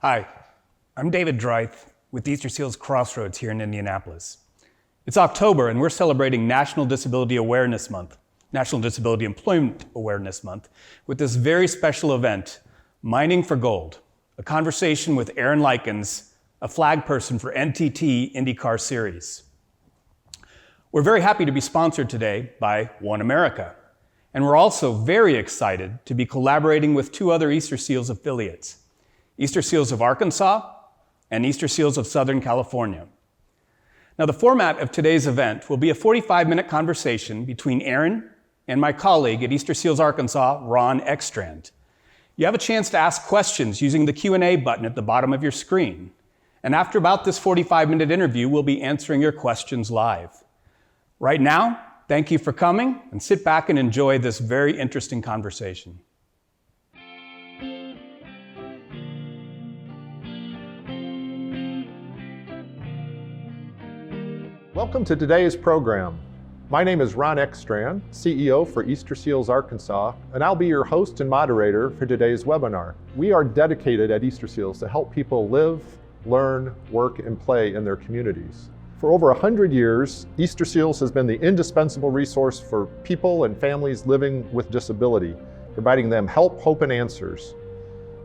Hi, I'm David Dreith with Easterseals Crossroads here in Indianapolis. It's October and we're celebrating National Disability Awareness Month, National Disability Employment Awareness Month, with this very special event, Mining for Gold, a conversation with Aaron Likens, a flag person for NTT IndyCar Series. We're very happy to be sponsored today by One America, and we're also very excited to be collaborating with two other Easterseals affiliates, Easterseals of Arkansas and Easterseals of Southern California. Now, the format of today's event will be a 45-minute conversation between Aaron and my colleague at Easterseals Arkansas, Ron Ekstrand. You have a chance to ask questions using the Q&A button at the bottom of your screen. And after about this 45-minute interview, we'll be answering your questions live. Right now, thank you for coming, and sit back and enjoy this very interesting conversation. Welcome to today's program. My name is Ron Ekstrand, CEO for Easterseals Arkansas, and I'll be your host and moderator for today's webinar. We are dedicated at Easterseals to help people live, learn, work, and play in their communities. For over 100 years, Easterseals has been the indispensable resource for people and families living with disability, providing them help, hope, and answers.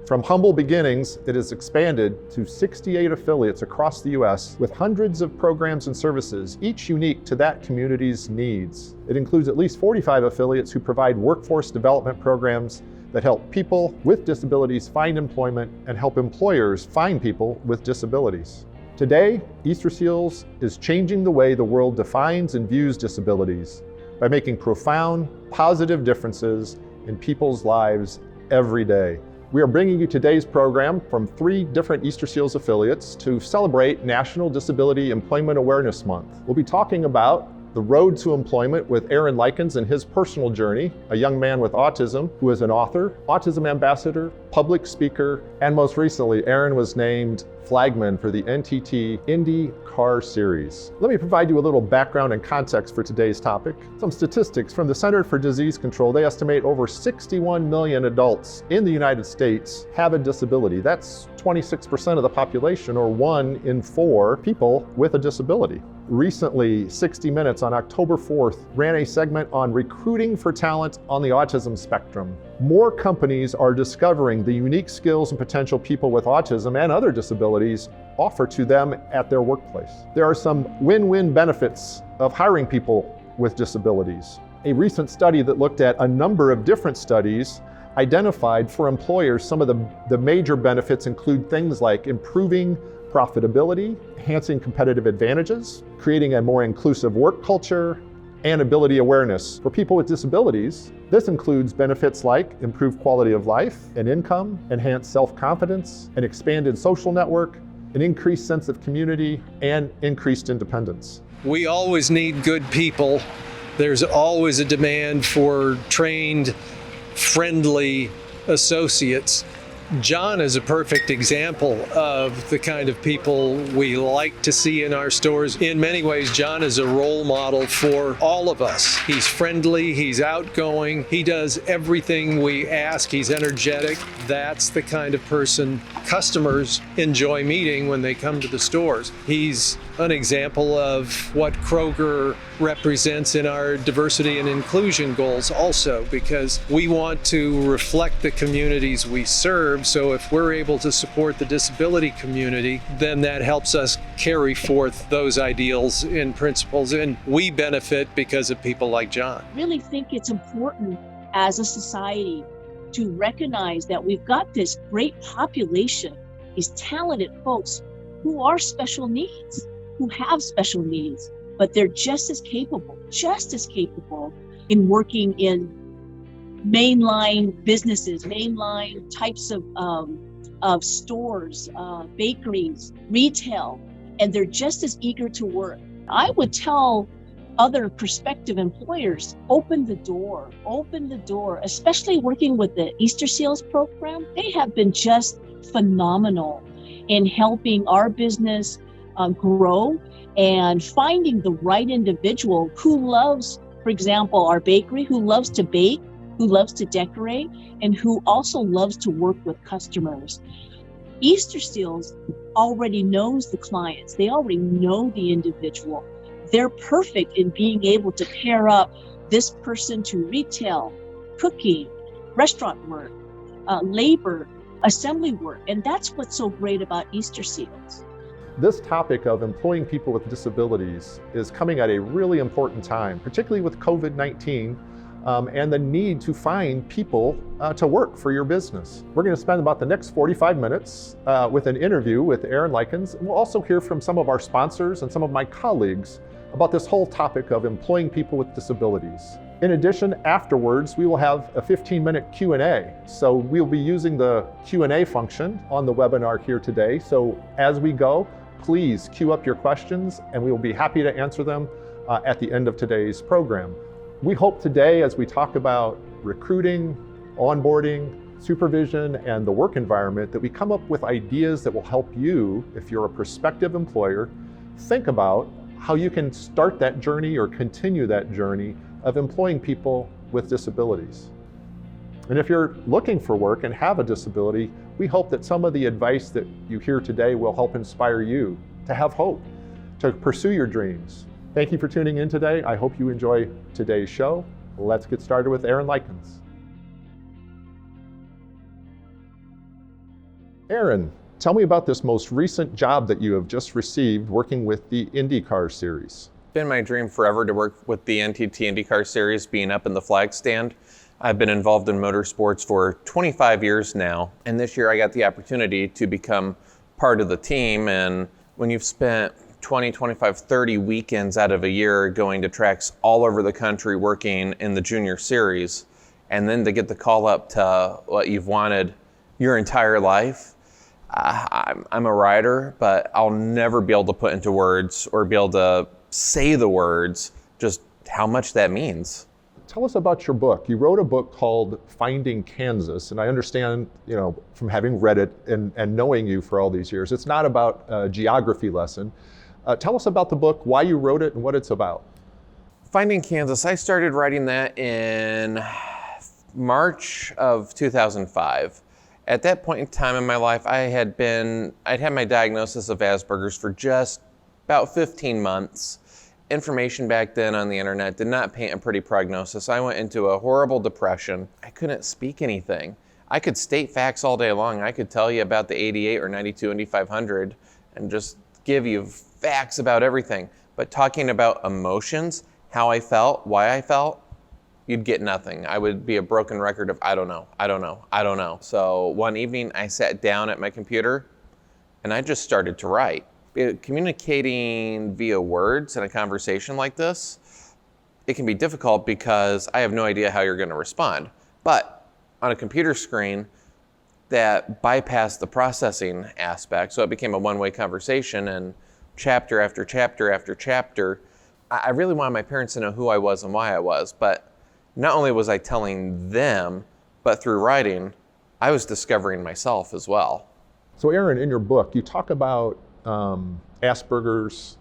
From humble beginnings, it has expanded to 68 affiliates across the U.S. with hundreds of programs and services, each unique to that community's needs. It includes at least 45 affiliates who provide workforce development programs that help people with disabilities find employment and help employers find people with disabilities. Today, Easterseals is changing the way the world defines and views disabilities by making profound, positive differences in people's lives every day. We are bringing you today's program from 3 different Easterseals affiliates to celebrate National Disability Employment Awareness Month. We'll be talking about the road to employment with Aaron Likens and his personal journey, a young man with autism who is an author, Autism Ambassador, public speaker, and most recently, Aaron was named flagman for the NTT IndyCar Series. Let me provide you a little background and context for today's topic. Some statistics from the Center for Disease Control. They estimate over 61 million adults in the United States have a disability. That's 26% of the population, or 1 in 4 people with a disability. Recently, 60 Minutes on October 4th ran a segment on recruiting for talent on the autism spectrum. More companies are discovering the unique skills and potential people with autism and other disabilities offer to them at their workplace. There are some win-win benefits of hiring people with disabilities. A recent study that looked at a number of different studies identified for employers some of the major benefits include things like improving profitability, enhancing competitive advantages, creating a more inclusive work culture, and ability awareness. For people with disabilities, this includes benefits like improved quality of life and income, enhanced self-confidence, an expanded social network, an increased sense of community, and increased independence. We always need good people. There's always a demand for trained, friendly associates. John is a perfect example of the kind of people we like to see in our stores. In many ways, John is a role model for all of us. He's friendly, he's outgoing, he does everything we ask, he's energetic. That's the kind of person customers enjoy meeting when they come to the stores. He's an example of what Kroger represents in our diversity and inclusion goals also, because we want to reflect the communities we serve. So if we're able to support the disability community, then that helps us carry forth those ideals and principles, and we benefit because of people like John. I really think it's important as a society to recognize that we've got this great population, these talented folks who are special needs, who have special needs, but they're just as capable in working in mainline businesses, mainline types of stores, bakeries, retail, and they're just as eager to work. I would tell other prospective employers, open the door, especially working with the Easterseals program. They have been just phenomenal in helping our business grow and finding the right individual who loves, for example, our bakery, who loves to bake, who loves to decorate, and who also loves to work with customers. Easterseals already knows the clients. They already know the individual. They're perfect in being able to pair up this person to retail, cooking, restaurant work, labor, assembly work. And that's what's so great about Easterseals. This topic of employing people with disabilities is coming at a really important time, particularly with COVID-19 and the need to find people to work for your business. We're going to spend about the next 45 minutes with an interview with Aaron Likens. And we'll also hear from some of our sponsors and some of my colleagues about this whole topic of employing people with disabilities. In addition, afterwards, we will have a 15-minute Q&A. So we'll be using the Q&A function on the webinar here today. So as we go, please queue up your questions and we will be happy to answer them at the end of today's program. We hope today, as we talk about recruiting, onboarding, supervision, and the work environment, that we come up with ideas that will help you, if you're a prospective employer, think about how you can start that journey or continue that journey of employing people with disabilities. And if you're looking for work and have a disability, we hope that some of the advice that you hear today will help inspire you to have hope, to pursue your dreams. Thank you for tuning in today. I hope you enjoy today's show. Let's get started with Aaron Likens. Aaron, tell me about this most recent job that you have just received working with the IndyCar Series. It's been my dream forever to work with the NTT IndyCar Series, being up in the flag stand. I've been involved in motorsports for 25 years now, and this year I got the opportunity to become part of the team. And when you've spent 20, 25, 30 weekends out of a year going to tracks all over the country working in the junior series, and then to get the call up to what you've wanted your entire life, I'm a rider, but I'll never be able to put into words or be able to say the words just how much that means. Tell us about your book. You wrote a book called Finding Kansas, and I understand, from having read it and knowing you for all these years, it's not about a geography lesson. Tell us about the book, why you wrote it, and what it's about. Finding Kansas, I started writing that in March of 2005. At that point in time in my life, I'd had my diagnosis of Asperger's for just about 15 months. Information back then on the internet did not paint a pretty prognosis. I went into a horrible depression. I couldn't speak anything. I could state facts all day long. I could tell you about the 88 or 92 Indy 500 and just give you facts about everything. But talking about emotions, how I felt, why I felt, you'd get nothing. I would be a broken record of I don't know. So one evening I sat down at my computer and I just started to write. Communicating via words in a conversation like this, it can be difficult because I have no idea how you're going to respond. But on a computer screen, that bypassed the processing aspect, so it became a one-way conversation, and chapter after chapter after chapter, I really wanted my parents to know who I was and why I was. But not only was I telling them, but through writing, I was discovering myself as well. So Aaron, in your book, you talk about Asperger's,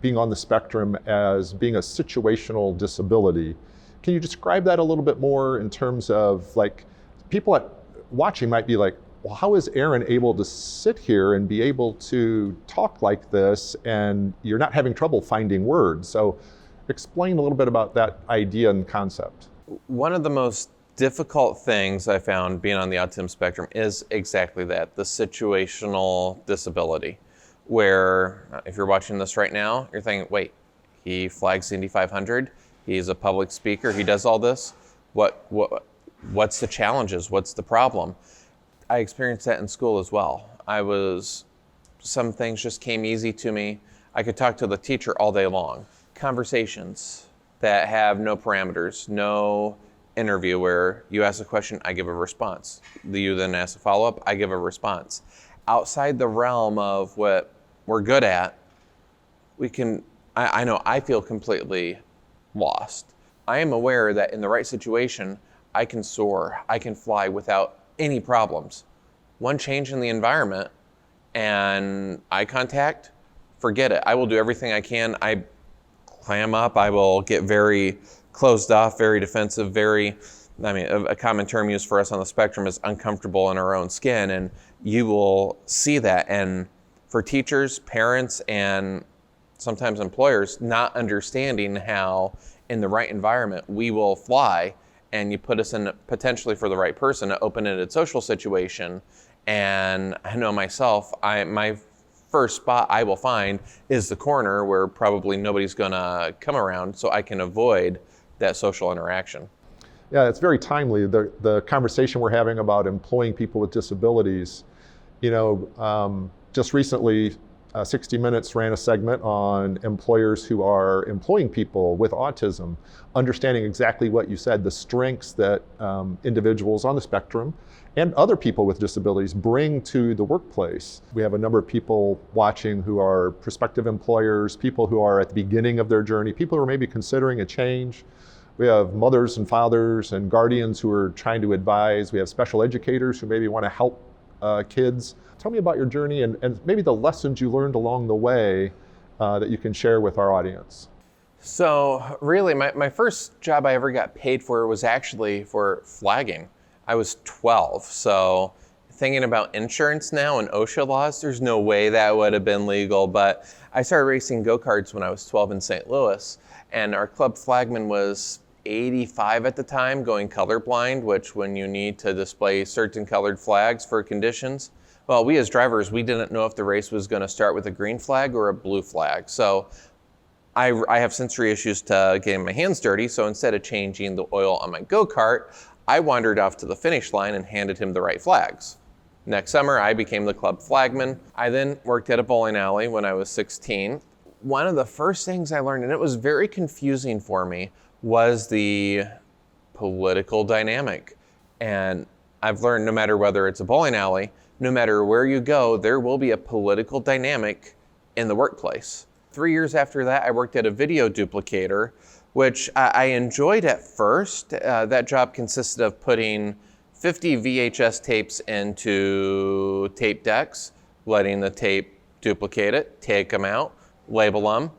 being on the spectrum as being a situational disability. Can you describe that a little bit more in terms of, like, people watching might be like, well, how is Aaron able to sit here and be able to talk like this and you're not having trouble finding words? So explain a little bit about that idea and concept. One of the most difficult things I found being on the autism spectrum is exactly that, the situational disability. Where if you're watching this right now, you're thinking, wait, he flags the Indy 500, he's a public speaker, he does all this. What's the challenges? What's the problem? I experienced that in school as well. Some things just came easy to me. I could talk to the teacher all day long. Conversations that have no parameters, no interview where you ask a question, I give a response. You then ask a follow-up, I give a response. Outside the realm of what we're good at, I know I feel completely lost. I am aware that in the right situation, I can soar, I can fly without any problems. One change in the environment and eye contact, forget it. I will do everything I can. I clam up, I will get very closed off, very defensive, a common term used for us on the spectrum is uncomfortable in our own skin. And you will see that. And for teachers, parents, and sometimes employers not understanding how in the right environment we will fly, and you put us in potentially for the right person, an open-ended social situation. And I know myself, my first spot I will find is the corner where probably nobody's gonna come around, so I can avoid that social interaction. Yeah, it's very timely. The conversation we're having about employing people with disabilities, just recently, 60 Minutes ran a segment on employers who are employing people with autism, understanding exactly what you said, the strengths that individuals on the spectrum and other people with disabilities bring to the workplace. We have a number of people watching who are prospective employers, people who are at the beginning of their journey, people who are maybe considering a change. We have mothers and fathers and guardians who are trying to advise. We have special educators who maybe want to help kids. Tell me about your journey and maybe the lessons you learned along the way that you can share with our audience. So really, my first job I ever got paid for was actually for flagging. I was 12, so thinking about insurance now and OSHA laws, there's no way that would have been legal, but I started racing go-karts when I was 12 in St. Louis, and our club flagman was 85 at the time, going colorblind, which when you need to display certain colored flags for conditions, well, we as drivers, we didn't know if the race was going to start with a green flag or a blue flag. So I have sensory issues to getting my hands dirty, so instead of changing the oil on my go-kart, I wandered off to the finish line and handed him the right flags. Next summer, I became the club flagman. I then worked at a bowling alley when I was 16. One of the first things I learned, and it was very confusing for me, was the political dynamic. And I've learned no matter whether it's a bowling alley, no matter where you go, there will be a political dynamic in the workplace. 3 years after that, I worked at a video duplicator, which I enjoyed at first. That job consisted of putting 50 VHS tapes into tape decks, letting the tape duplicate it, take them out, label them,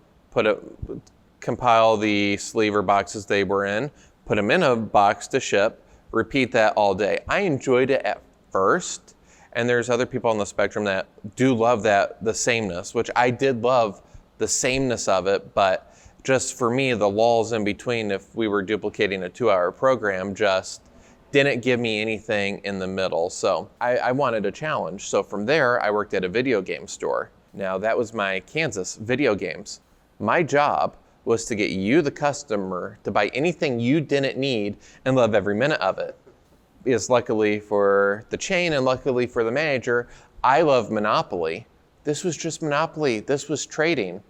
compile the sleeve or boxes they were in, put them in a box to ship, repeat that all day. I enjoyed it at first, and there's other people on the spectrum that do love the sameness, which I did love the sameness of it, but just for me, the lulls in between, if we were duplicating a 2-hour program, just didn't give me anything in the middle. So I wanted a challenge. So from there, I worked at a video game store. Now that was my Kansas video games. My job was to get you, the customer, to buy anything you didn't need and love every minute of it. Because luckily for the chain and luckily for the manager, I love Monopoly. This was just Monopoly. This was trading.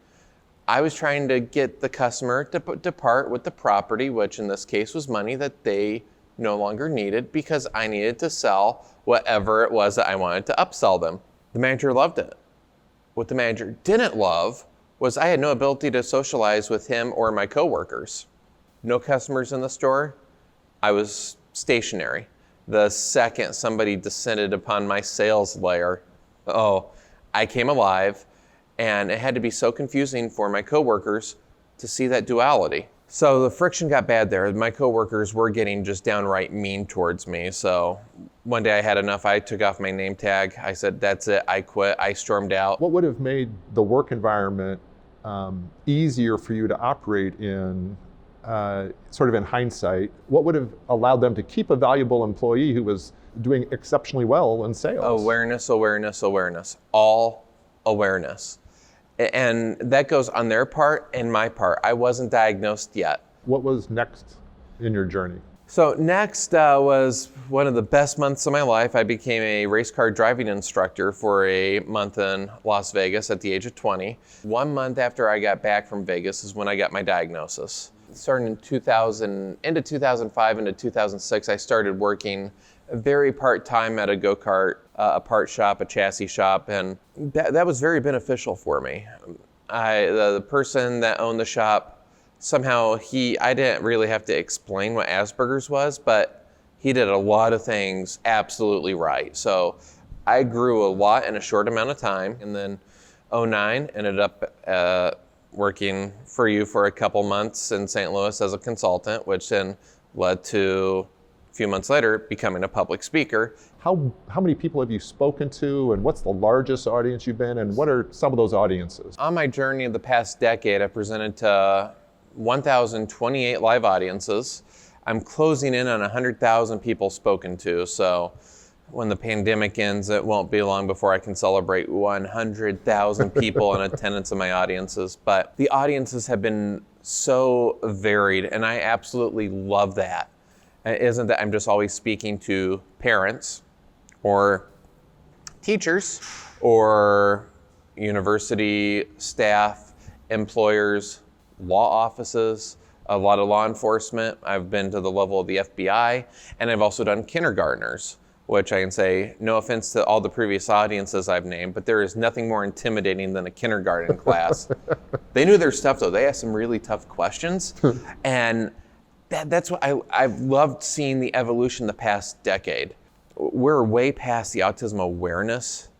I was trying to get the customer to depart with the property, which in this case was money that they no longer needed because I needed to sell whatever it was that I wanted to upsell them. The manager loved it. What the manager didn't love was I had no ability to socialize with him or my coworkers. No customers in the store. I was stationary. The second somebody descended upon my sales layer, I came alive, and it had to be so confusing for my coworkers to see that duality. So the friction got bad there. My coworkers were getting just downright mean towards me. So one day I had enough. I took off my name tag. I said, that's it, I quit. I stormed out. What would have made the work environment easier for you to operate in, sort of in hindsight? What would have allowed them to keep a valuable employee who was doing exceptionally well in sales? Awareness, awareness, awareness. All awareness. And that goes on their part and my part. I wasn't diagnosed yet. What was next in your journey? So next was one of the best months of my life. I became a race car driving instructor for a month in Las Vegas at the age of 20. 1 month after I got back from Vegas is when I got my diagnosis. Starting in 2005 into 2006, I started working very part-time at a go-kart, a part shop, a chassis shop, and that was very beneficial for me. The person that owned the shop, somehow I didn't really have to explain what Asperger's was, but he did a lot of things absolutely right. So I grew a lot in a short amount of time, and then 2009 ended up working for you for a couple months in St. Louis as a consultant, which then led to a few months later becoming a public speaker How many people have you spoken to, and what's the largest audience you've been, and what are some of those audiences? On my journey of the past decade, I've presented to 1,028 live audiences. I'm closing in on 100,000 people spoken to, so when the pandemic ends, it won't be long before I can celebrate 100,000 people in attendance of my audiences. But the audiences have been so varied, and I absolutely love that. It isn't that I'm just always speaking to parents or teachers or university staff, employers, law offices, a lot of law enforcement. I've been to the level of the FBI, and I've also done kindergartners, which I can say, no offense to all the previous audiences I've named, but there is nothing more intimidating than a kindergarten class. They knew their stuff though. They asked some really tough questions. And that's what I've loved seeing the evolution the past decade. We're way past the autism awareness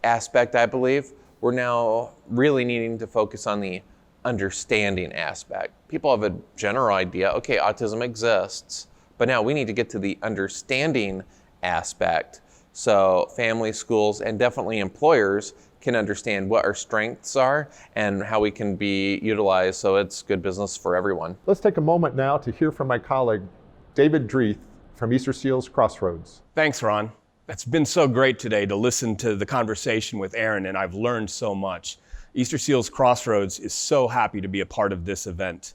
aspect, I believe. We're now really needing to focus on the understanding aspect. People have a general idea, okay, autism exists, but now we need to get to the understanding aspect. So families, schools, and definitely employers can understand what our strengths are and how we can be utilized so it's good business for everyone. Let's take a moment now to hear from my colleague, David Dreith from Easterseals Crossroads. Thanks, Ron. It's been so great today to listen to the conversation with Aaron, and I've learned so much. Easterseals Crossroads is so happy to be a part of this event.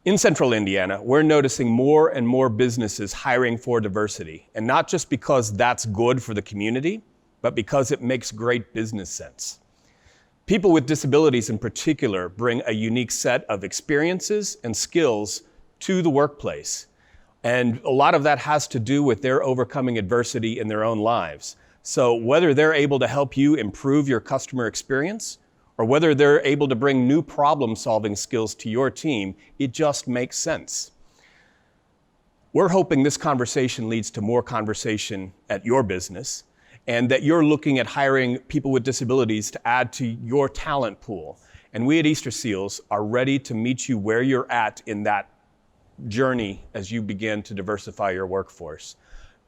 In central Indiana, we're noticing more and more businesses hiring for diversity, and not just because that's good for the community, but because it makes great business sense. People with disabilities in particular bring a unique set of experiences and skills to the workplace. And a lot of that has to do with their overcoming adversity in their own lives. So whether they're able to help you improve your customer experience, or whether they're able to bring new problem-solving skills to your team, it just makes sense. We're hoping this conversation leads to more conversation at your business, and that you're looking at hiring people with disabilities to add to your talent pool. And we at Easterseals are ready to meet you where you're at in that journey as you begin to diversify your workforce.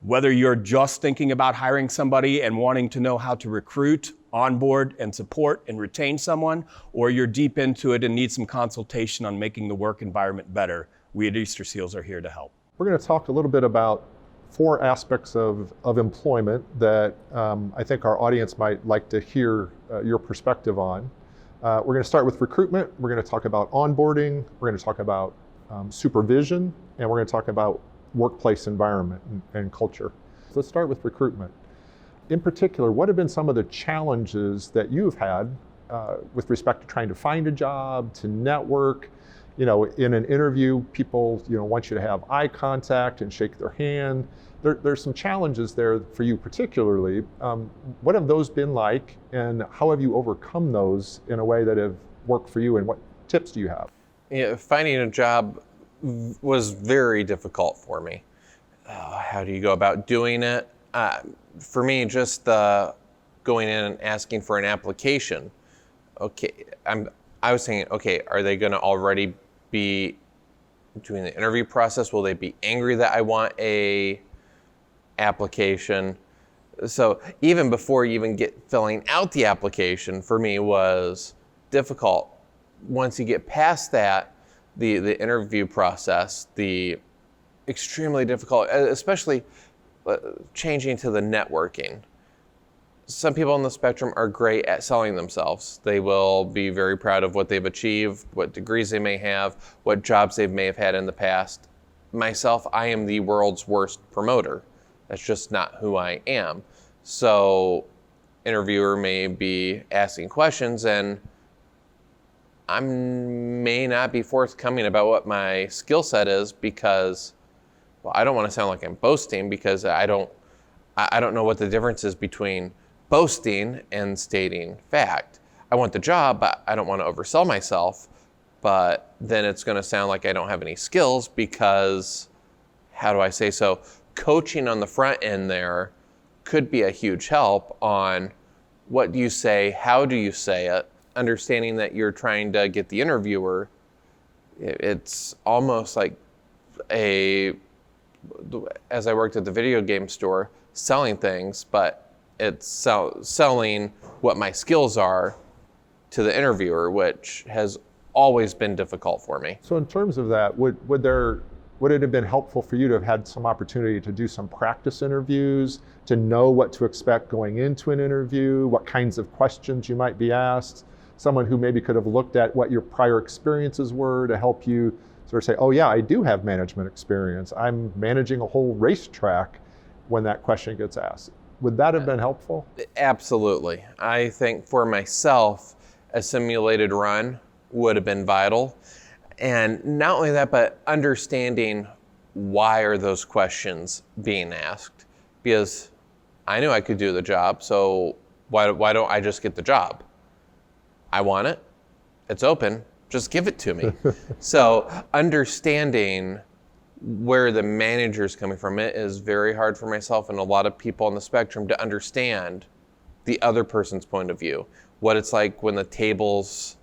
Whether you're just thinking about hiring somebody and wanting to know how to recruit, onboard, and support and retain someone, or you're deep into it and need some consultation on making the work environment better, we at Easterseals are here to help. We're going to talk a little bit about 4 aspects of employment that I think our audience might like to hear your perspective on. We're going to start with recruitment. We're going to talk about onboarding. We're going to talk about supervision, and we're going to talk about workplace environment and culture. So let's start with recruitment. In particular, what have been some of the challenges that you've had with respect to trying to find a job, to network? You know, in an interview, people want you to have eye contact and shake their hand. There's some challenges there for you particularly. What have those been like, and how have you overcome those in a way that have worked for you, and what tips do you have? Yeah, finding a job was very difficult for me. How do you go about doing it? For me, just going in and asking for an application. Okay, I was thinking, okay, are they going to already be doing the interview process? Will they be angry that I want a application? So even before you even get filling out the application, for me was difficult. Once you get past that, the interview process, the extremely difficult, especially changing to the networking. Some people on the spectrum are great at selling themselves. They will be very proud of what they've achieved, what degrees they may have, what jobs they may have had in the past. Myself, I am the world's worst promoter. That's just not who I am. So interviewer may be asking questions and I may not be forthcoming about what my skill set is because, well, I don't want to sound like I'm boasting because I don't know what the difference is between boasting and stating fact. I want the job, but I don't want to oversell myself, but then it's going to sound like I don't have any skills because, how do I say so? Coaching on the front end there could be a huge help on what do you say, how do you say it, understanding that you're trying to get the interviewer. It's almost like a as I worked at the video game store, selling things, but it's selling what my skills are to the interviewer, which has always been difficult for me. So in terms of that, would it have been helpful for you to have had some opportunity to do some practice interviews, to know what to expect going into an interview, what kinds of questions you might be asked, someone who maybe could have looked at what your prior experiences were to help you sort of say, oh yeah, I do have management experience. I'm managing a whole racetrack when that question gets asked. Would that have been helpful? Absolutely. I think for myself, a simulated run would have been vital. And not only that, but understanding why are those questions being asked? Because I knew I could do the job, so why don't I just get the job? I want it. It's open. Just give it to me. So understanding where the manager's coming from, it is very hard for myself and a lot of people on the spectrum to understand the other person's point of view, what it's like when the tables,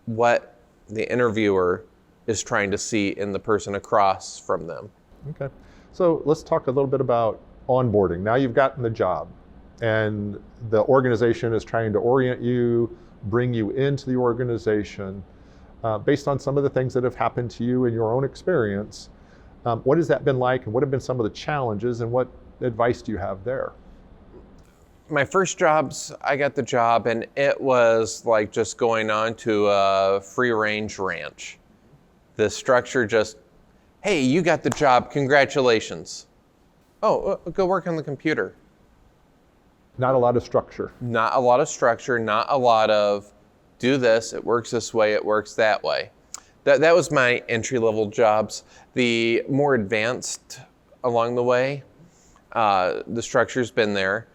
what the interviewer is trying to see in the person across from them. Okay, so let's talk a little bit about onboarding. Now you've gotten the job and the organization is trying to orient you, bring you into the organization based on some of the things that have happened to you in your own experience. What has that been like and what have been some of the challenges and what advice do you have there? My first jobs, I got the job and it was like just going on to a free range ranch. The structure just, hey, you got the job, congratulations. Oh, go work on the computer. Not a lot of structure. Not a lot of structure, not a lot of do this, it works this way, it works that way. That was my entry-level jobs. The more advanced along the way, the structure's been there.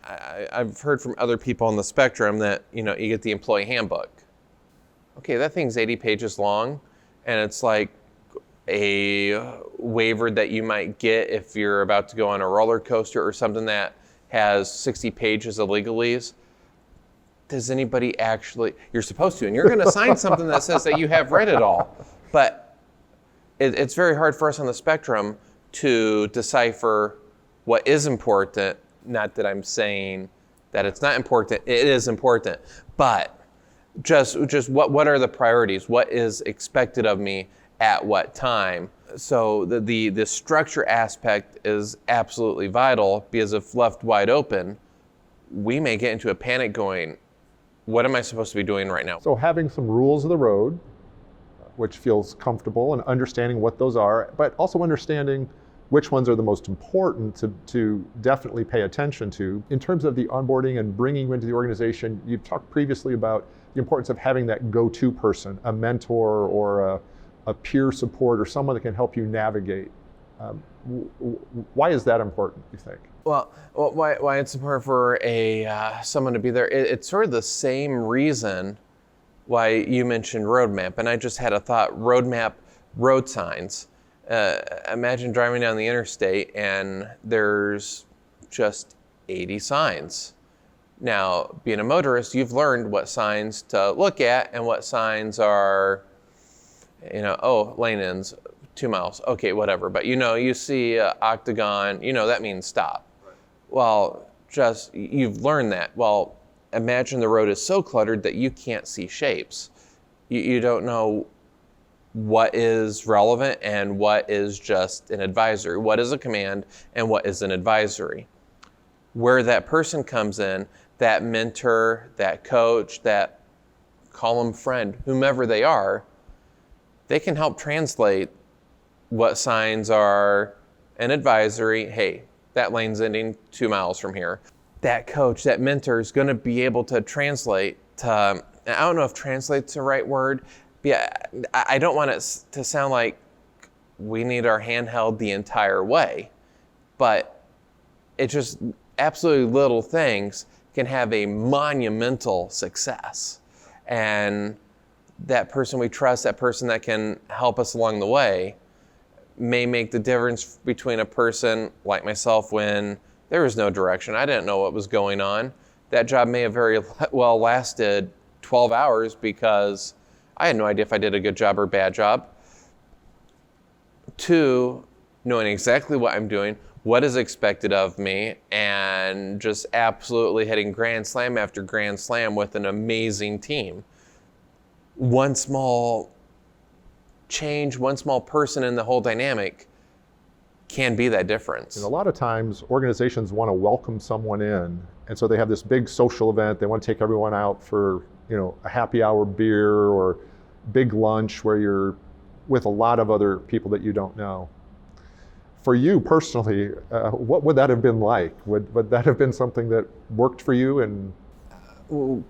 I've heard from other people on the spectrum that, you get the employee handbook. Okay, that thing's 80 pages long, and it's like a waiver that you might get if you're about to go on a roller coaster or something that has 60 pages of legalese. Does anybody actually, you're supposed to, and you're gonna sign something that says that you have read it all. But it's very hard for us on the spectrum to decipher what is important. Not that I'm saying that it's not important, it is important. But just what are the priorities? What is expected of me at what time? So the structure aspect is absolutely vital, because if left wide open, we may get into a panic going, what am I supposed to be doing right now? So having some rules of the road, which feels comfortable, and understanding what those are, but also understanding which ones are the most important to definitely pay attention to. In terms of the onboarding and bringing you into the organization, you've talked previously about the importance of having that go-to person, a mentor or a peer support or someone that can help you navigate. Why is that important, you think? Well, why it's important for someone to be there? It's sort of the same reason why you mentioned roadmap, and I just had a thought. Roadmap, road signs. Imagine driving down the interstate and there's just 80 signs. Now, being a motorist, you've learned what signs to look at and what signs are, lane ends, 2 miles, okay, whatever. But you see octagon, that means stop. Right. Well, you've learned that. Well, imagine the road is so cluttered that you can't see shapes. You don't know what is relevant and what is just an advisory. What is a command and what is an advisory? Where that person comes in, that mentor, that coach, that call them friend, whomever they are, they can help translate what signs are an advisory. Hey, that lane's ending 2 miles from here. That coach, that mentor is going to be able to translate to, I don't know if translate's the right word. Yeah, I don't want it to sound like we need our hand held the entire way, but it's just absolutely little things can have a monumental success. And that person we trust, that person that can help us along the way, may make the difference between a person like myself when there was no direction. I didn't know what was going on. That job may have very well lasted 12 hours because I had no idea if I did a good job or bad job. To knowing exactly what I'm doing, what is expected of me, and just absolutely hitting grand slam after grand slam with an amazing team. One small change, one small person in the whole dynamic can be that difference. And a lot of times organizations want to welcome someone in, and so they have this big social event. They want to take everyone out for, a happy hour beer or big lunch where you're with a lot of other people that you don't know. For you personally, what would that have been like? Would that have been something that worked for you? And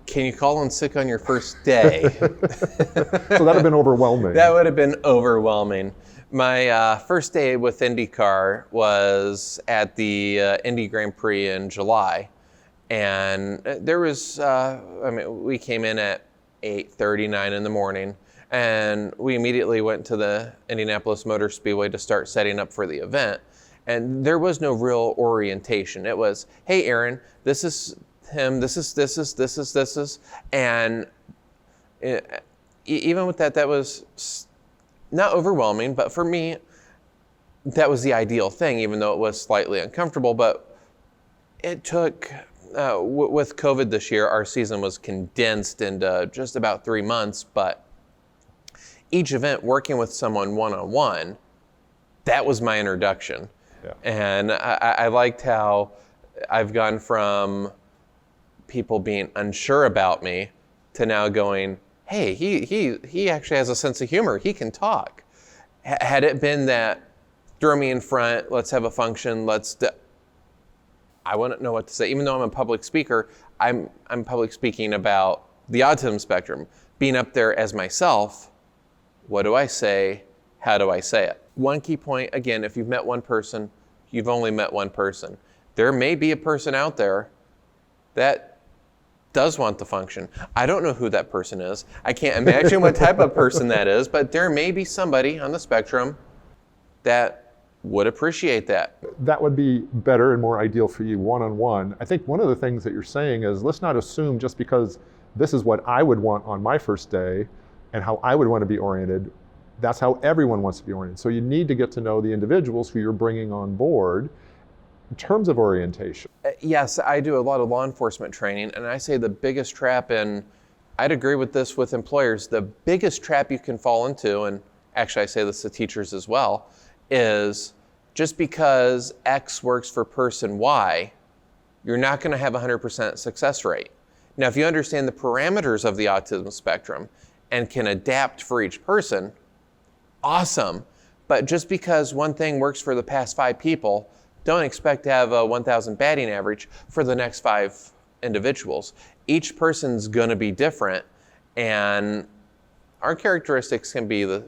can you call in sick on your first day? So that'd have been overwhelming. That would have been overwhelming. My first day with IndyCar was at the Indy Grand Prix in July. And there was, we came in at 8:39 in the morning, and we immediately went to the Indianapolis Motor Speedway to start setting up for the event. And there was no real orientation. It was, hey, Aaron, this is him, this is, and even with that was not overwhelming, but for me, that was the ideal thing, even though it was slightly uncomfortable. But it took, with COVID this year, our season was condensed into just about 3 months, but each event working with someone one-on-one, that was my introduction. Yeah. And I liked how I've gone from people being unsure about me to now going, hey, he actually has a sense of humor. He can talk. Had it been that, throw me in front, let's have a function, I wouldn't know what to say. Even though I'm a public speaker, I'm public speaking about the autism spectrum. Being up there as myself, what do I say? How do I say it? One key point, again, if you've met one person, you've only met one person. There may be a person out there that does want the function. I don't know who that person is. I can't imagine what type of person that is, but there may be somebody on the spectrum that would appreciate that. That would be better and more ideal for you one-on-one. I think one of the things that you're saying is, let's not assume just because this is what I would want on my first day and how I would want to be oriented, that's how everyone wants to be oriented. So you need to get to know the individuals who you're bringing on board in terms of orientation. Yes, I do a lot of law enforcement training, and I say the biggest trap, and I'd agree with this with employers, the biggest trap you can fall into, and actually I say this to teachers as well, is just because X works for person Y, you're not going to have a 100% success rate. Now, if you understand the parameters of the autism spectrum and can adapt for each person, awesome. But just because one thing works for the past 5 people, don't expect to have a 1,000 batting average for the next 5 individuals. Each person's going to be different, and our characteristics can be the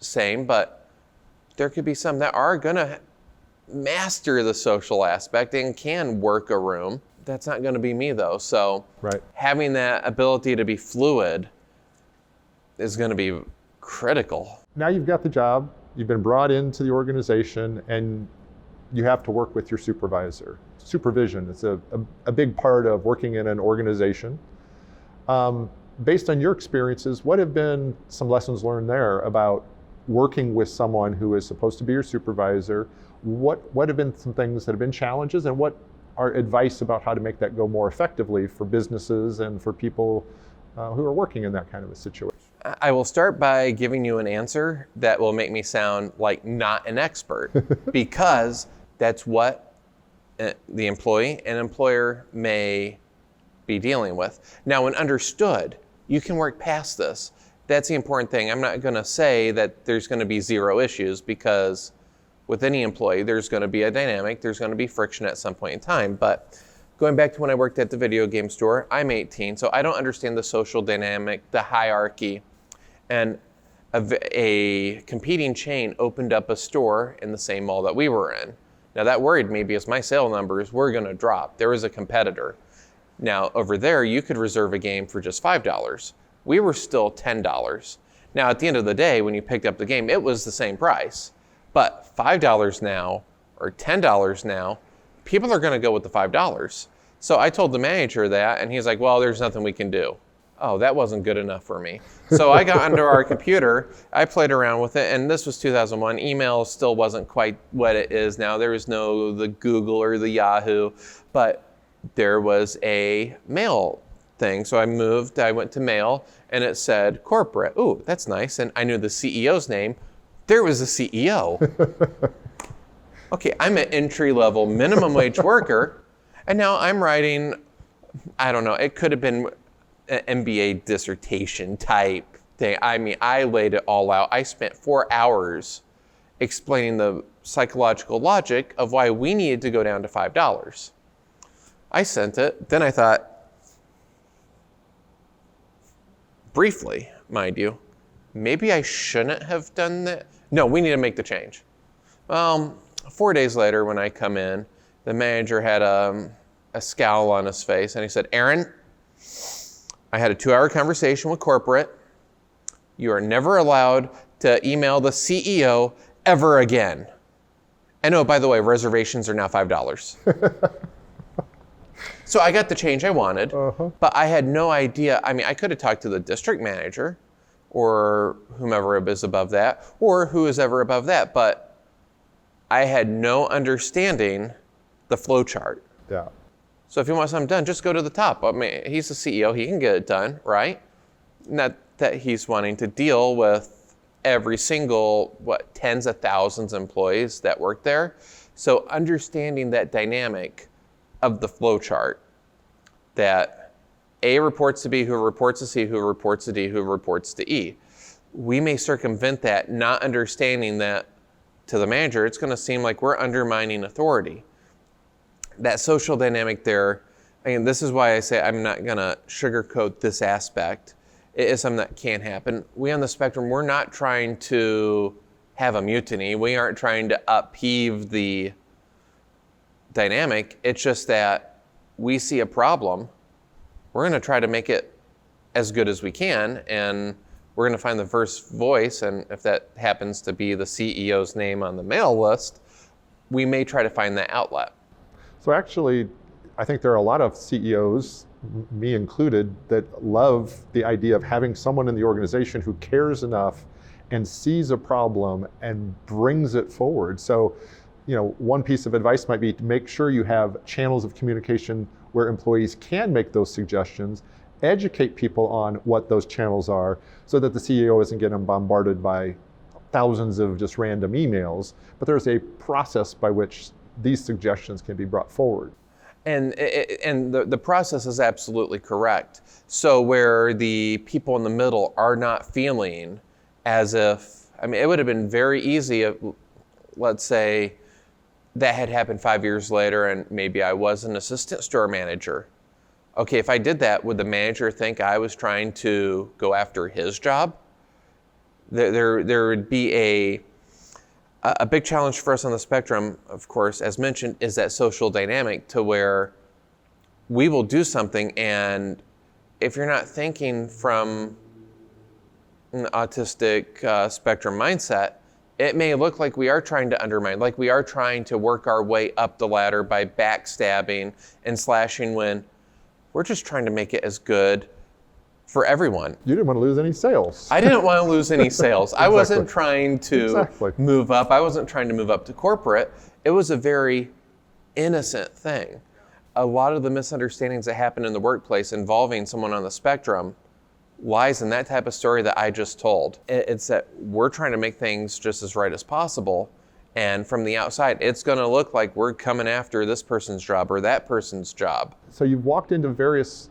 same, but there could be some that are going to master the social aspect and can work a room. That's not going to be me, though. So Right. Having that ability to be fluid is going to be critical. Now you've got the job, you've been brought into the organization, and you have to work with your supervisor. Supervision is a big part of working in an organization. Based on your experiences, what have been some lessons learned there about working with someone who is supposed to be your supervisor? What have been some things that have been challenges, and what are advice about how to make that go more effectively for businesses and for people who are working in that kind of a situation? I will start by giving you an answer that will make me sound like not an expert, because that's what the employee and employer may be dealing with. Now, when understood, you can work past this. That's the important thing. I'm not going to say that there's going to be 0 issues, because with any employee, there's going to be a dynamic, there's going to be friction at some point in time. But going back to when I worked at the video game store, I'm 18, so I don't understand the social dynamic, the hierarchy. And a competing chain opened up a store in the same mall that we were in. Now that worried me, because my sale numbers were going to drop. There was a competitor. Now over there, you could reserve a game for just $5. We were still $10. Now at the end of the day, when you picked up the game, it was the same price. But $5 now, or $10 now, people are going to go with the $5. So I told the manager that, and he's like, well, there's nothing we can do. Oh, that wasn't good enough for me. So I got onto our computer, I played around with it, and this was 2001. Email still wasn't quite what it is now. There was no the Google or the Yahoo, but there was a mail thing. So I went to mail, and it said corporate. Ooh, that's nice. And I knew the CEO's name. There was a CEO. Okay, I'm an entry-level minimum wage worker, and now I'm writing, I don't know, it could have been an MBA dissertation type thing. I mean, I laid it all out. I spent 4 hours explaining the psychological logic of why we needed to go down to $5. I sent it. Then I thought, briefly, mind you, maybe I shouldn't have done that. No, we need to make the change. 4 days later, when I come in, the manager had a scowl on his face, and he said, Aaron, I had a 2-hour conversation with corporate. You are never allowed to email the CEO ever again. And oh, by the way, reservations are now $5. So I got the change I wanted, but I had no idea. I mean, I could have talked to the district manager or whomever is above that, or who is ever above that, but I had no understanding the flow chart. Yeah. So if you want something done, just go to the top. I mean, he's the CEO, he can get it done, right? Not that he's wanting to deal with every single, tens of thousands of employees that work there. So understanding that dynamic of the flow chart, that A reports to B, who reports to C, who reports to D, who reports to E. We may circumvent that, not understanding that to the manager, it's going to seem like we're undermining authority. That social dynamic there, and this is why I say I'm not going to sugarcoat this aspect. It is something that can happen. We on the spectrum, we're not trying to have a mutiny. We aren't trying to upheave the dynamic. It's just that we see a problem. We're going to try to make it as good as we can, and we're going to find the first voice, and if that happens to be the CEO's name on the mail list, we may try to find that outlet. So actually, I think there are a lot of CEOs, me included, that love the idea of having someone in the organization who cares enough and sees a problem and brings it forward. So, one piece of advice might be to make sure you have channels of communication where employees can make those suggestions, educate people on what those channels are so that the CEO isn't getting bombarded by thousands of just random emails, but there's a process by which these suggestions can be brought forward. And the process is absolutely correct. So where the people in the middle are not feeling as if, it would have been very easy if, let's say, that had happened 5 years later and maybe I was an assistant store manager. Okay, if I did that, would the manager think I was trying to go after his job? There would be a big challenge for us on the spectrum, of course, as mentioned, is that social dynamic to where we will do something, and if you're not thinking from an autistic spectrum mindset, it may look like we are trying to undermine, like we are trying to work our way up the ladder by backstabbing and slashing when we're just trying to make it as good for everyone. You didn't want to lose any sales. I didn't want to lose any sales. Exactly. I wasn't trying to move up. I wasn't trying to move up to corporate. It was a very innocent thing. A lot of the misunderstandings that happen in the workplace involving someone on the spectrum lies in that type of story that I just told. It's that we're trying to make things just as right as possible. And from the outside, it's going to look like we're coming after this person's job or that person's job. So you've walked into various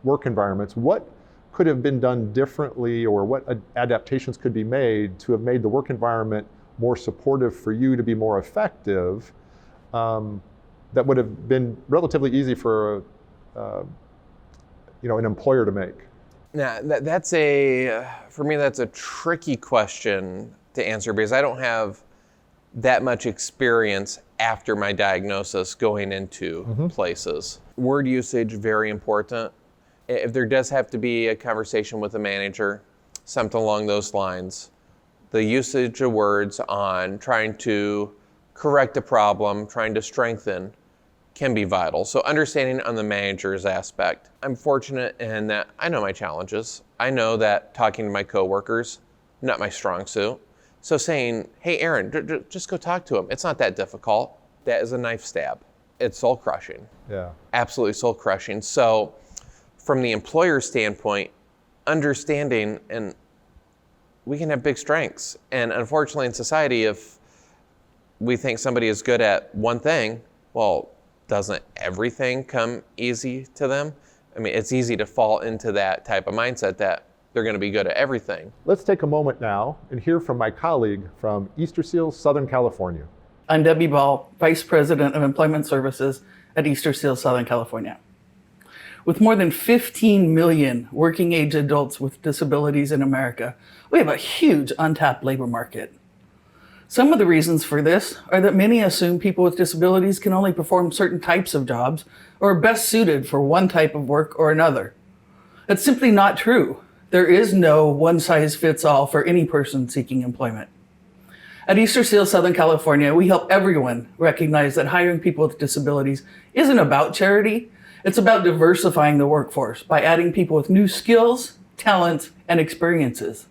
work environments. What could have been done differently, or what adaptations could be made to have made the work environment more supportive for you to be more effective, that would have been relatively easy for an employer to make? Now, for me, that's a tricky question to answer because I don't have that much experience after my diagnosis going into places. Word usage, very important. If there does have to be a conversation with a manager, something along those lines, the usage of words on trying to correct a problem, trying to strengthen, can be vital. So understanding on the manager's aspect. I'm fortunate in that I know my challenges. I know that talking to my coworkers, not my strong suit. So saying, hey, Aaron, just go talk to him. It's not that difficult. That is a knife stab. It's soul crushing. Yeah. Absolutely soul crushing. So from the employer standpoint, understanding, and we can have big strengths. And unfortunately in society, if we think somebody is good at one thing, well, doesn't everything come easy to them? I mean, it's easy to fall into that type of mindset that they're going to be good at everything. Let's take a moment now and hear from my colleague from Easterseals Southern California. I'm Debbie Ball, Vice President of Employment Services at Easterseals Southern California. With more than 15 million working age adults with disabilities in America, we have a huge untapped labor market. Some of the reasons for this are that many assume people with disabilities can only perform certain types of jobs or are best suited for one type of work or another. That's simply not true. There is no one-size-fits-all for any person seeking employment. At Easterseals Southern California, we help everyone recognize that hiring people with disabilities isn't about charity. It's about diversifying the workforce by adding people with new skills, talents, and experiences.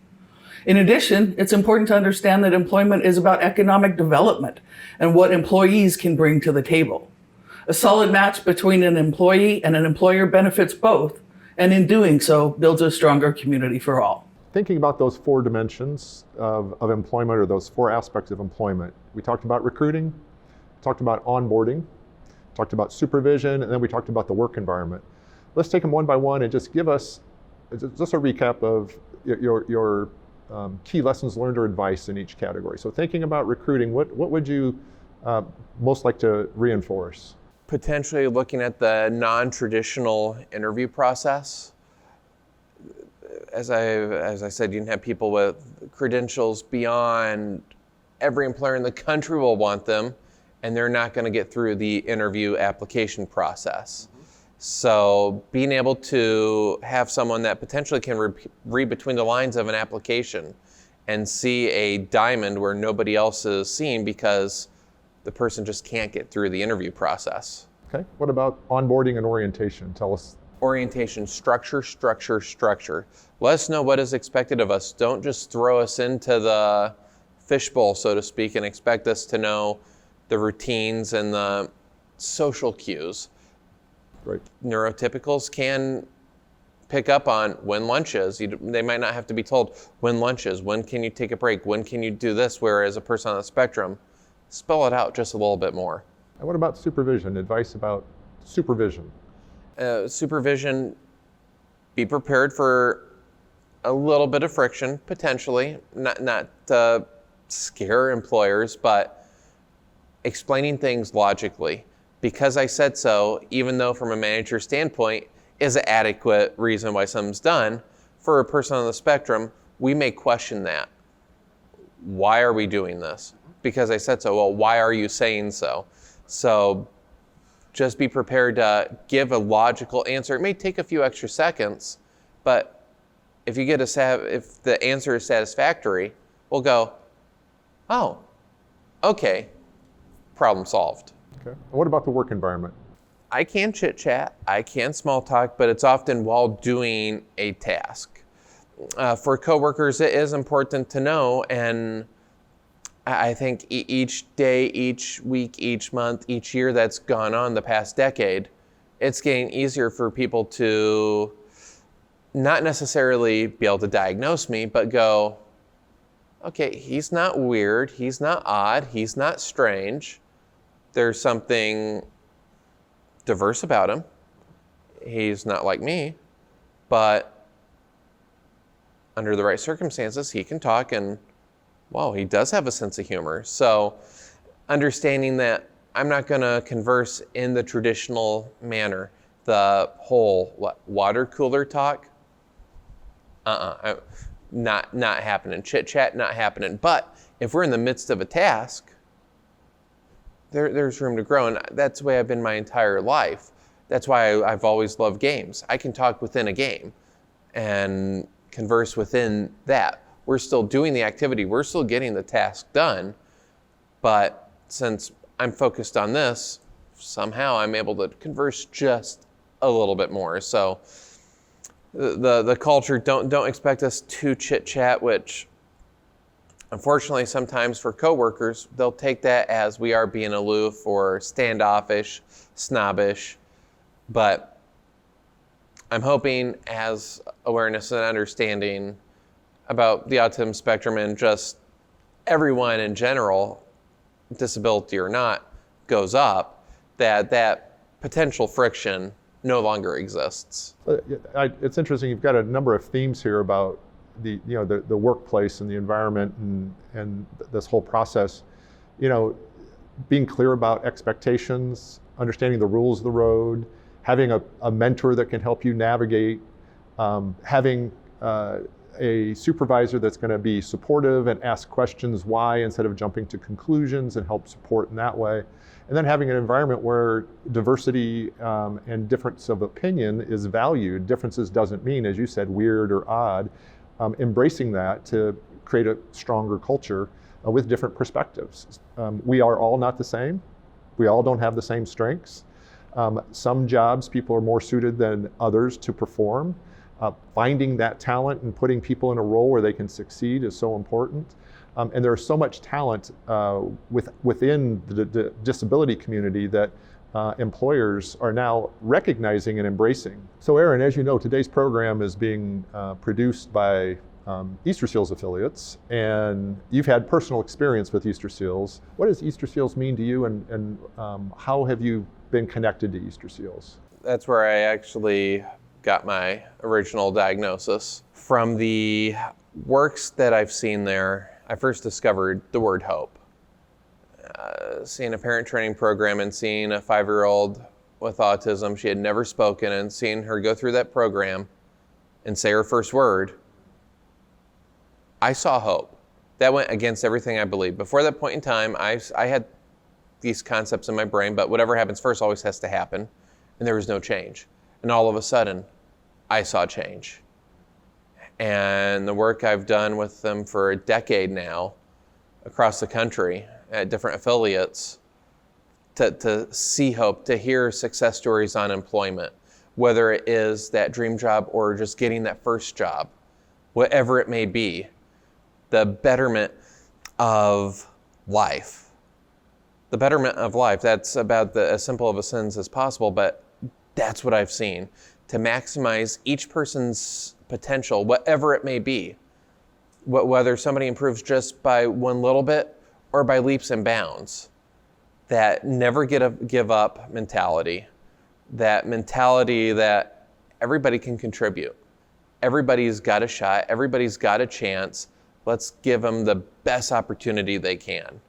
In addition, it's important to understand that employment is about economic development and what employees can bring to the table. A solid match between an employee and an employer benefits both, and in doing so, builds a stronger community for all. Thinking about those four dimensions of employment, or those four aspects of employment, we talked about recruiting, talked about onboarding, talked about supervision, and then we talked about the work environment. Let's take them one by one and just give us just a recap of your key lessons learned or advice in each category. So thinking about recruiting, what would you most like to reinforce? Potentially looking at the non-traditional interview process. As I said, you can have people with credentials beyond every employer in the country will want them, and they're not going to get through the interview application process. So being able to have someone that potentially can read between the lines of an application and see a diamond where nobody else is seeing because the person just can't get through the interview process. Okay, what about onboarding and orientation? Tell us. Orientation, structure. Let us know what is expected of us. Don't just throw us into the fishbowl, so to speak, and expect us to know the routines and the social cues. Right. Neurotypicals can pick up on when lunch is. They might not have to be told when lunch is, when can you take a break, when can you do this, whereas a person on the spectrum, spell it out just a little bit more. And what about supervision? Advice about supervision? Supervision, be prepared for a little bit of friction, potentially, not to scare employers, but explaining things logically. Because I said so, even though from a manager standpoint is an adequate reason why something's done, for a person on the spectrum, we may question that. Why are we doing this? Because I said so. Well, why are you saying so? So just be prepared to give a logical answer. It may take a few extra seconds, but if the answer is satisfactory, we'll go, oh, okay, problem solved. Okay. And what about the work environment? I can chit chat, I can small talk, but it's often while doing a task. For coworkers, it is important to know, and I think each day, each week, each month, each year that's gone on the past decade, it's getting easier for people to not necessarily be able to diagnose me, but go, okay, he's not weird, he's not odd, he's not strange. There's something diverse about him. He's not like me, but under the right circumstances, he can talk, and wow, he does have a sense of humor. So understanding that I'm not going to converse in the traditional manner, the whole water cooler talk, not happening. Chit chat, not happening. But if we're in the midst of a task, there's room to grow, and that's the way I've been my entire life. That's why I've always loved games. I can talk within a game and converse within that. We're still doing the activity, we're still getting the task done, but since I'm focused on this, somehow I'm able to converse just a little bit more. So the culture, don't expect us to chit chat, which unfortunately sometimes for coworkers, they'll take that as we are being aloof or standoffish, snobbish. But I'm hoping as awareness and understanding about the autism spectrum and just everyone in general, disability or not, goes up, that potential friction no longer exists. It's interesting, you've got a number of themes here about the workplace and the environment and this whole process. Being clear about expectations, understanding the rules of the road, having a mentor that can help you navigate, having a supervisor that's going to be supportive and ask questions why instead of jumping to conclusions and help support in that way. And then having an environment where diversity and difference of opinion is valued. Differences doesn't mean, as you said, weird or odd. Embracing that to create a stronger culture with different perspectives. We are all not the same. We all don't have the same strengths. Some jobs people are more suited than others to perform. Finding that talent and putting people in a role where they can succeed is so important. And there's so much talent within the disability community that employers are now recognizing and embracing. So Aaron, as you know, today's program is being produced by Easterseals affiliates, and you've had personal experience with Easterseals. What does Easterseals mean to you, and how have you been connected to Easterseals? That's where I actually got my original diagnosis. From the works that I've seen there, I first discovered the word hope. Seeing a parent training program and seeing a 5-year-old with autism, she had never spoken, and seeing her go through that program and say her first word, I saw hope. That went against everything I believed. Before that point in time, I had these concepts in my brain, but whatever happens first always has to happen, and there was no change. And all of a sudden, I saw change. And the work I've done with them for a decade now, across the country, at different affiliates, to see hope, to hear success stories on employment, whether it is that dream job or just getting that first job, whatever it may be, the betterment of life. The betterment of life, that's about as simple of a sentence as possible, but that's what I've seen. To maximize each person's potential, whatever it may be, whether somebody improves just by one little bit or by leaps and bounds. That never give up mentality, that mentality that everybody can contribute. Everybody's got a shot, everybody's got a chance. Let's give them the best opportunity they can.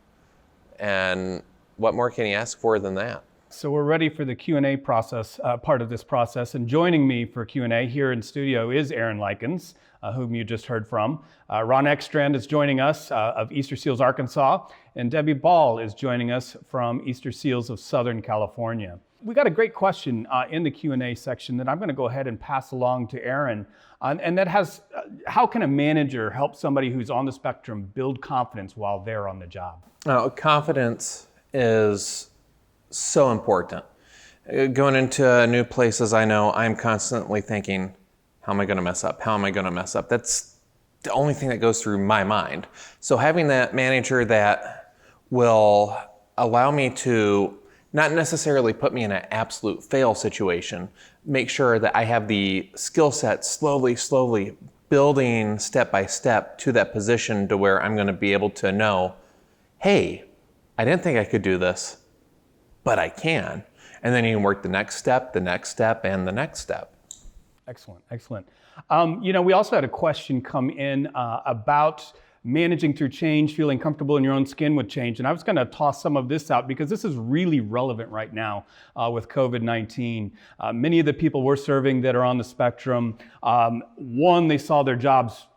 And what more can you ask for than that? So we're ready for the Q&A process, part of this process. And joining me for Q&A here in studio is Aaron Likens, whom you just heard from. Ron Ekstrand is joining us of Easterseals Arkansas, and Debbie Ball is joining us from Easterseals of Southern California. We got a great question in the Q&A section that I'm going to go ahead and pass along to Aaron. And that has, how can a manager help somebody who's on the spectrum build confidence while they're on the job? Confidence is so important. Going into new places, I know I'm constantly thinking, how am I going to mess up? How am I going to mess up? That's the only thing that goes through my mind. So having that manager that will allow me to not necessarily put me in an absolute fail situation, make sure that I have the skill set slowly building step by step to that position to where I'm going to be able to know, hey, I didn't think I could do this, but I can. And then you can work the next step, and the next step. Excellent, excellent. We also had a question come in about managing through change, feeling comfortable in your own skin with change. And I was going to toss some of this out because this is really relevant right now with COVID-19. Many of the people we're serving that are on the spectrum, one, they saw their jobs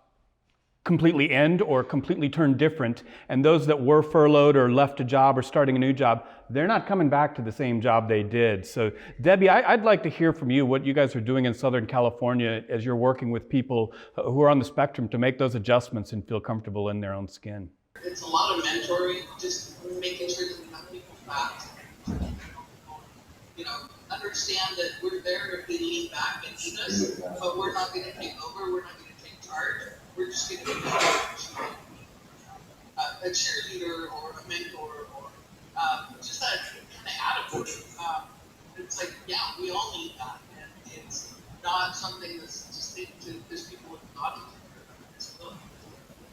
completely end or completely turn different. And those that were furloughed or left a job or starting a new job, they're not coming back to the same job they did. So Debbie, I'd like to hear from you what you guys are doing in Southern California as you're working with people who are on the spectrum to make those adjustments and feel comfortable in their own skin. It's a lot of mentoring, just making sure that we have people back. understand that we're there if they lean back and need us, but we're not going to take over, we're not going to take charge, we're just going to be a cheerleader or a mentor or just that kind of attitude. It's like, yeah, we all need that, and it's not something that's distinct to just people with autism or disability.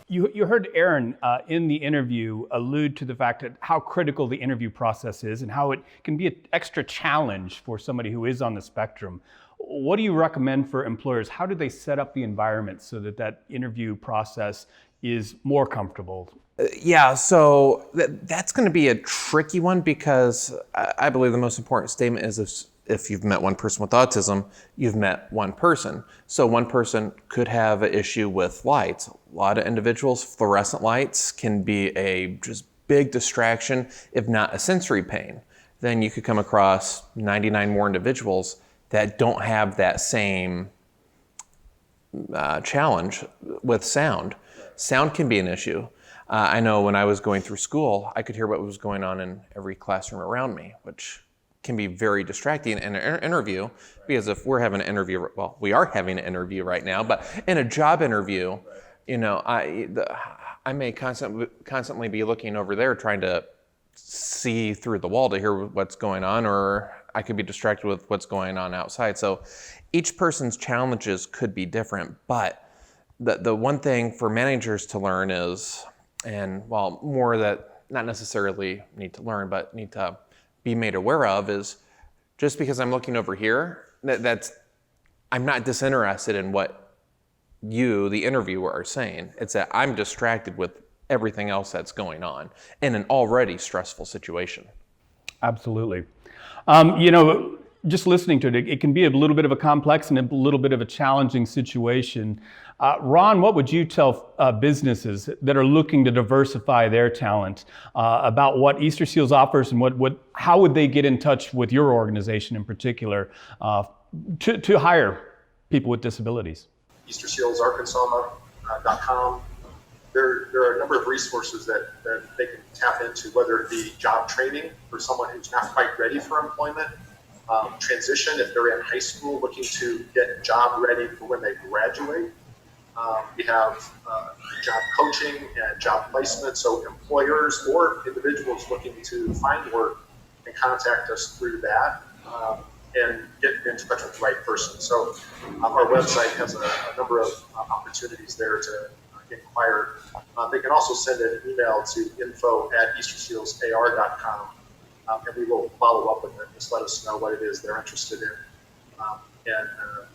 You heard Aaron in the interview allude to the fact that how critical the interview process is and how it can be an extra challenge for somebody who is on the spectrum. What do you recommend for employers? How do they set up the environment so that that interview process is more comfortable? Yeah, so that's going to be a tricky one because I believe the most important statement is if you've met one person with autism, you've met one person. So one person could have an issue with lights. A lot of individuals, fluorescent lights can be a just big distraction, if not a sensory pain. Then you could come across 99 more individuals that don't have that same challenge with sound. Sound can be an issue. I know when I was going through school, I could hear what was going on in every classroom around me, which can be very distracting in an interview, because if we're having an interview, well, we are having an interview right now, but in a job interview, I may constantly be looking over there trying to see through the wall to hear what's going on, or I could be distracted with what's going on outside. So each person's challenges could be different, but the one thing for managers to learn is, and well, more that not necessarily need to learn, but need to be made aware of, is just because I'm looking over here, I'm not disinterested in what you, the interviewer, are saying. It's that I'm distracted with everything else that's going on in an already stressful situation. Absolutely. Just listening to it, it can be a little bit of a complex and a little bit of a challenging situation. Ron, what would you tell businesses that are looking to diversify their talent about what Easterseals offers, and how would they get in touch with your organization in particular to hire people with disabilities? Easterseals Arkansas.com. There are a number of resources that they can tap into, whether it be job training for someone who's not quite ready for employment, transition if they're in high school looking to get job ready for when they graduate. We have job coaching and job placement, so employers or individuals looking to find work can contact us through that and get in touch with the right person. So our website has a number of opportunities there to inquire. They can also send an email to info@eastersealsar.com, and we will follow up with them. Just let us know what it is they're interested in, and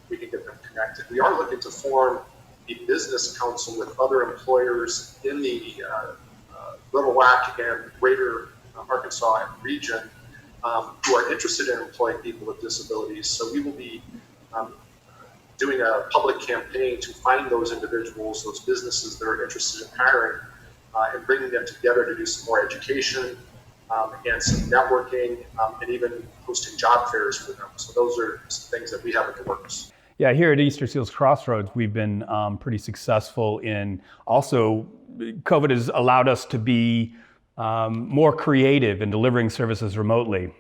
we can get them connected. We are looking to form a business council with other employers in the Little Rock and Greater Arkansas region who are interested in employing people with disabilities. So we will be doing a public campaign to find those individuals, those businesses that are interested in hiring, and bringing them together to do some more education and some networking, and even hosting job fairs for them. So those are some things that we have in the works. Yeah, here at Easterseals Crossroads, we've been pretty successful in also, COVID has allowed us to be more creative in delivering services remotely.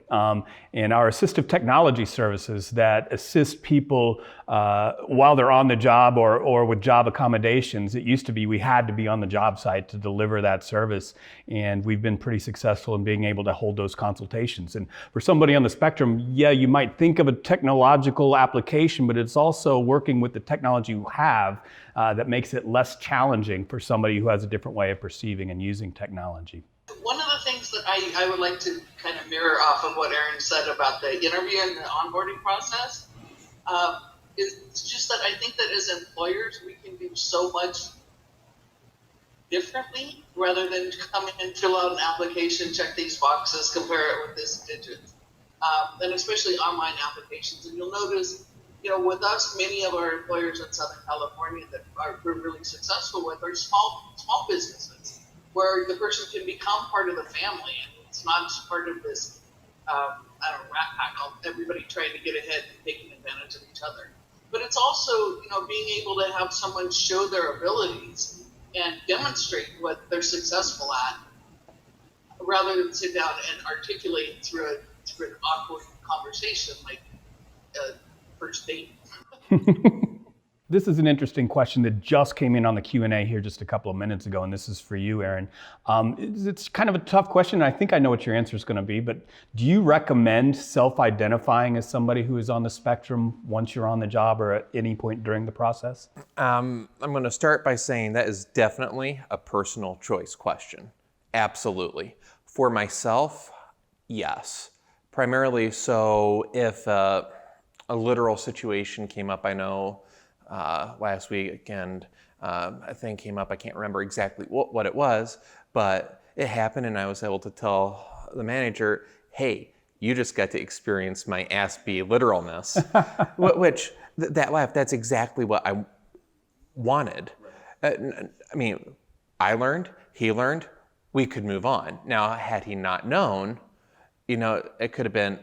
And our assistive technology services that assist people while they're on the job or with job accommodations. It used to be we had to be on the job site to deliver that service. And we've been pretty successful in being able to hold those consultations. And for somebody on the spectrum, yeah, you might think of a technological application, but it's also working with the technology you have that makes it less challenging for somebody who has a different way of perceiving and using technology. One of the things that I would like to kind of mirror off of what Aaron said about the interview and the onboarding process is just that I think that as employers, we can do so much differently rather than come in and fill out an application, check these boxes, compare it with this digit, and especially online applications. And you'll notice, with us, many of our employers in Southern California that we're really successful with are small businesses, where the person can become part of the family. And it's not just part of this, rat pack, everybody trying to get ahead and taking advantage of each other. But it's also, being able to have someone show their abilities and demonstrate what they're successful at, rather than sit down and articulate through an awkward conversation, like a first date. This is an interesting question that just came in on the Q&A here just a couple of minutes ago, and this is for you, Aaron. It's kind of a tough question. I think I know what your answer is going to be, but do you recommend self-identifying as somebody who is on the spectrum once you're on the job or at any point during the process? I'm going to start by saying that is definitely a personal choice question. Absolutely. For myself, yes. Primarily so if a literal situation came up, I know last weekend, a thing came up, I can't remember exactly what it was, but it happened and I was able to tell the manager, hey, you just got to experience my ass be literalness, which that laugh, that's exactly what I wanted. I mean, I learned, he learned, we could move on. Now, had he not known, it could have been,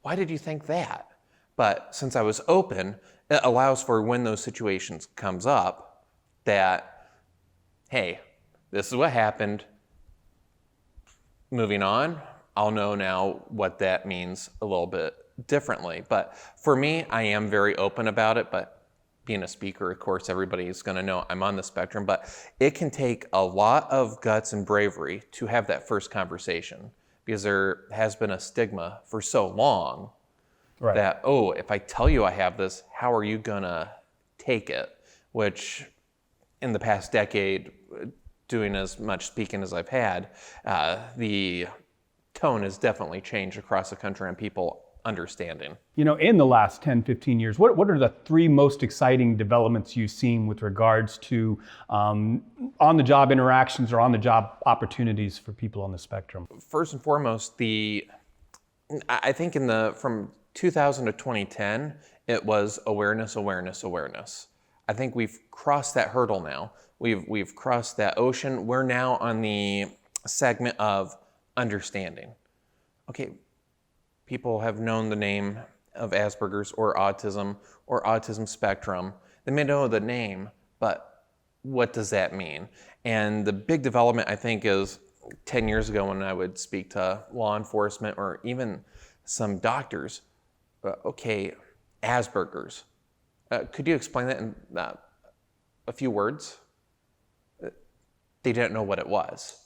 why did you think that? But since I was open, it allows for when those situations comes up that, hey, this is what happened. Moving on, I'll know now what that means a little bit differently. But for me, I am very open about it, but being a speaker, of course, everybody is going to know I'm on the spectrum, but it can take a lot of guts and bravery to have that first conversation because there has been a stigma for so long. Right. That, oh, if I tell you I have this, how are you gonna take it? Which in the past decade, doing as much speaking as I've had, the tone has definitely changed across the country and people understanding. In the last 10, 15 years, what are the three most exciting developments you've seen with regards to on-the-job interactions or on-the-job opportunities for people on the spectrum? First and foremost, I think from 2000 to 2010, it was awareness. I think we've crossed that hurdle now. We've crossed that ocean. We're now on the segment of understanding. Okay, people have known the name of Asperger's or autism spectrum. They may know the name, but what does that mean? And the big development, I think, is 10 years ago when I would speak to law enforcement or even some doctors. Okay, Asperger's. Could you explain that in a few words? They didn't know what it was.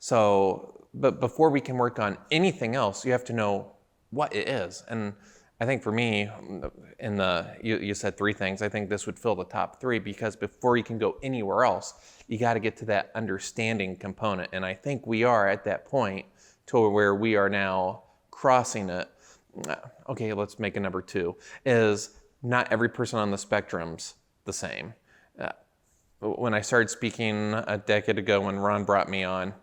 So, but before we can work on anything else, you have to know what it is. And I think for me, you said three things. I think this would fill the top three because before you can go anywhere else, you got to get to that understanding component. And I think we are at that point to where we are now crossing it. Okay, let's make a number two, is not every person on the spectrum's the same. When I started speaking a decade ago when Ron brought me on,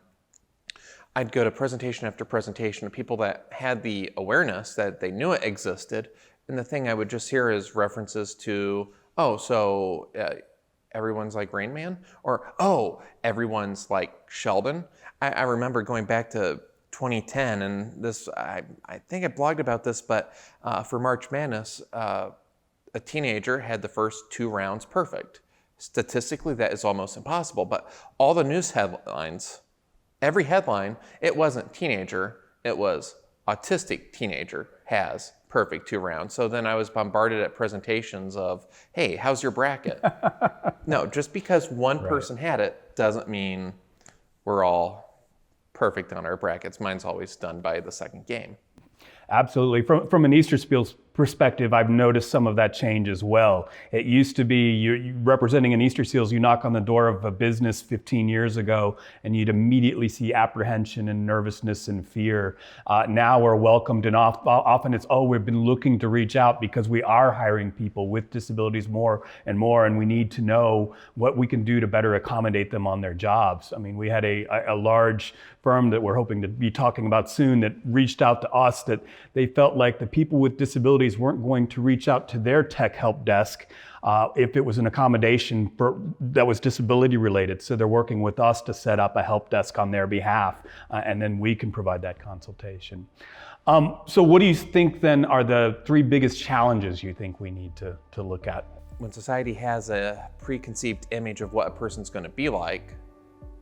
I'd go to presentation after presentation of people that had the awareness that they knew it existed, and the thing I would just hear is references to, everyone's like Rain Man, or, everyone's like Sheldon. I remember going back to 2010, and this, I think I blogged about this, but for March Madness, a teenager had the first 2 rounds perfect. Statistically, that is almost impossible, but all the news headlines, every headline, it wasn't teenager, it was autistic teenager has perfect 2 rounds. So then I was bombarded at presentations of, hey, how's your bracket? No, just because one person had it doesn't mean we're all perfect on our brackets. Mine's always done by the second game. Absolutely. From an Easterseals perspective, I've noticed some of that change as well. It used to be you representing an Easterseals, you knock on the door of a business 15 years ago and you'd immediately see apprehension and nervousness and fear. Now we're welcomed, and often it's, we've been looking to reach out because we are hiring people with disabilities more and more, and we need to know what we can do to better accommodate them on their jobs. I mean, we had a large firm that we're hoping to be talking about soon that reached out to us that they felt like the people with disabilities weren't going to reach out to their tech help desk if it was an accommodation that was disability related. So they're working with us to set up a help desk on their behalf, and then we can provide that consultation. So what do you think then are the 3 biggest challenges you think we need to look at? When society has a preconceived image of what a person's going to be like,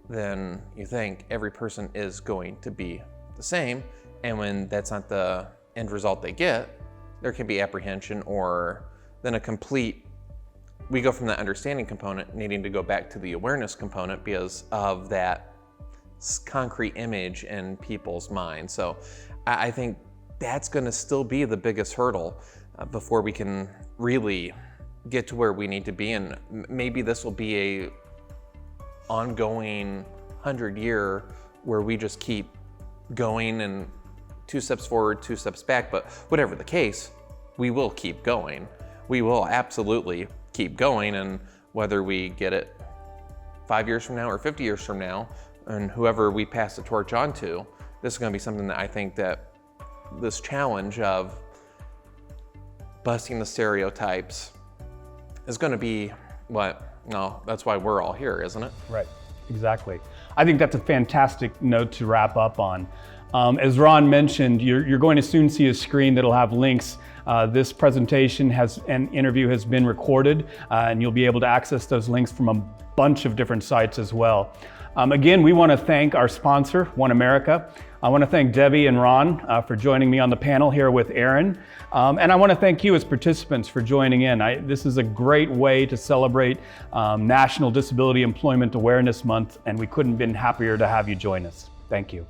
then you think every person is going to be the same. And when that's not the end result they get, there can be apprehension, or then we go from that understanding component needing to go back to the awareness component because of that concrete image in people's minds. So I think that's going to still be the biggest hurdle before we can really get to where we need to be. And maybe this will be a ongoing 100-year where we just keep going and 2 steps forward, 2 steps back. But whatever the case, we will keep going. We will absolutely keep going. And whether we get it 5 years from now or 50 years from now, and whoever we pass the torch on to, this is going to be something that I think that this challenge of busting the stereotypes is going to be that's why we're all here, isn't it? Right, exactly. I think that's a fantastic note to wrap up on. As Ron mentioned, you're going to soon see a screen that'll have links. This presentation and interview has been recorded, and you'll be able to access those links from a bunch of different sites as well. Again, we want to thank our sponsor, One America. I want to thank Debbie and Ron for joining me on the panel here with Aaron. And I want to thank you as participants for joining in. This is a great way to celebrate National Disability Employment Awareness Month, and we couldn't have been happier to have you join us. Thank you.